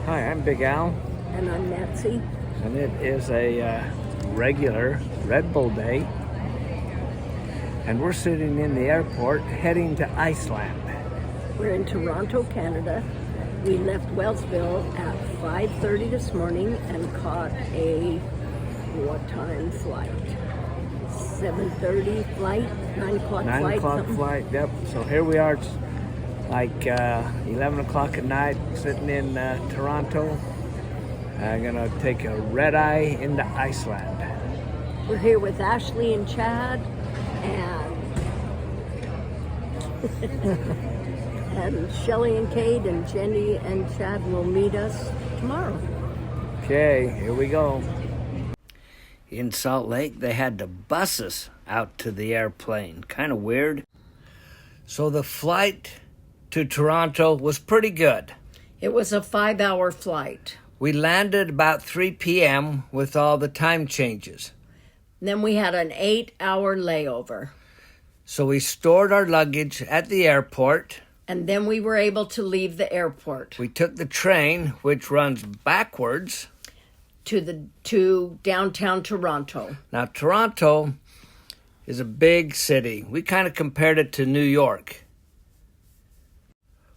Hi, I'm Big Al, And I'm Nancy. and it is a regular Red Bull day, and we're sitting in the airport heading to Iceland. We're in Toronto, Canada. We left Wellsville at 5:30 this morning and caught a what time flight? 7:30 flight, 9 o'clock 9 flight. o'clock something. flight, yep. So here we are, it's like 11 o'clock at night, sitting in Toronto. I'm gonna take a red eye into Iceland. We're here with Ashley and Chad, and and Shelley and Kate, and Jenny and Chad will meet us tomorrow. Okay, here we go. In Salt Lake, they had to bus us out to the airplane. Kind of weird. So the flight to Toronto was pretty good. It was a 5-hour flight. We landed about 3 p.m. with all the time changes. Then we had an 8-hour layover. So we stored our luggage at the airport. And then we were able to leave the airport We took the train, which runs backwards. to downtown Toronto. Now, Toronto is a big city. We kind of compared it to New York,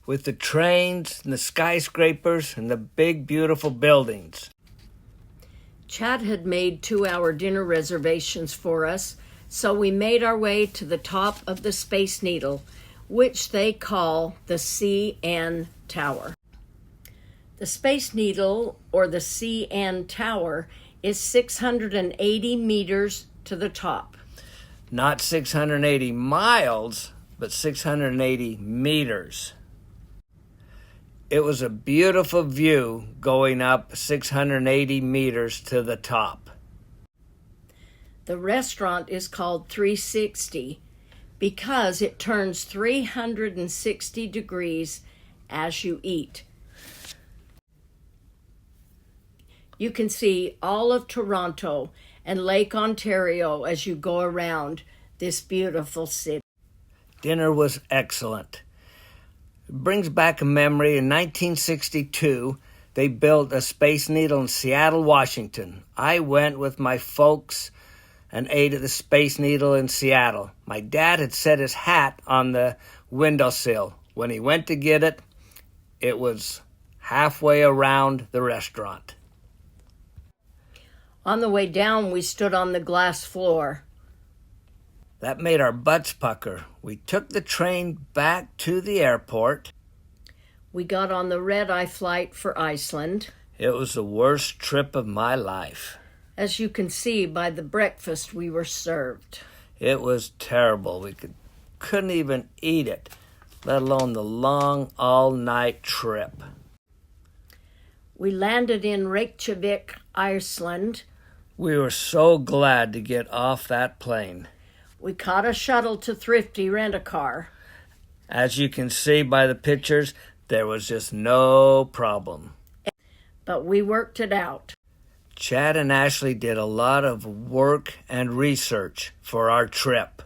with the trains and the skyscrapers and the big, beautiful buildings. Chad had made 2-hour dinner reservations for us, so we made our way to the top of the Space Needle, which they call the CN Tower. The Space Needle, or the CN Tower, is 680 meters to the top. Not 680 miles, but 680 meters. It was a beautiful view going up 680 meters to the top. The restaurant is called 360 because it turns 360 degrees as you eat. You can see all of Toronto and Lake Ontario as you go around this beautiful city. Dinner was excellent. It brings back a memory. In 1962, they built a Space Needle in Seattle, Washington. I went with my folks and ate at the Space Needle in Seattle. My dad had set his hat on the windowsill. When he went to get it, it was halfway around the restaurant. On the way down, we stood on the glass floor. That made our butts pucker. We took the train back to the airport. We got on the red-eye flight for Iceland. It was the worst trip of my life. As you can see by the breakfast we were served. It was terrible. We couldn't even eat it, let alone the long all-night trip. We landed in Reykjavik, Iceland. We were so glad to get off that plane. We caught a shuttle to Thrifty Rent-A-Car. As you can see by the pictures, there was just no problem. But we worked it out. Chad and Ashley did a lot of work and research for our trip.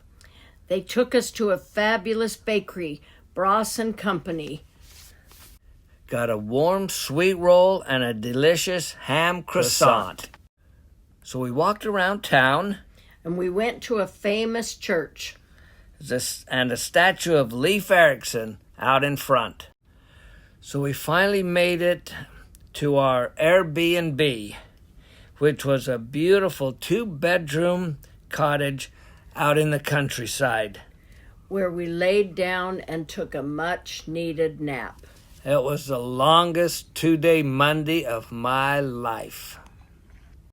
They took us to a fabulous bakery, Bross and Company. Got a warm sweet roll and a delicious ham croissant. So we walked around town. And we went to a famous church. And a statue of Leif Erikson out in front. So we finally made it to our Airbnb, which was a beautiful 2-bedroom cottage out in the countryside, where we laid down and took a much-needed nap. It was the longest 2-day Monday of my life.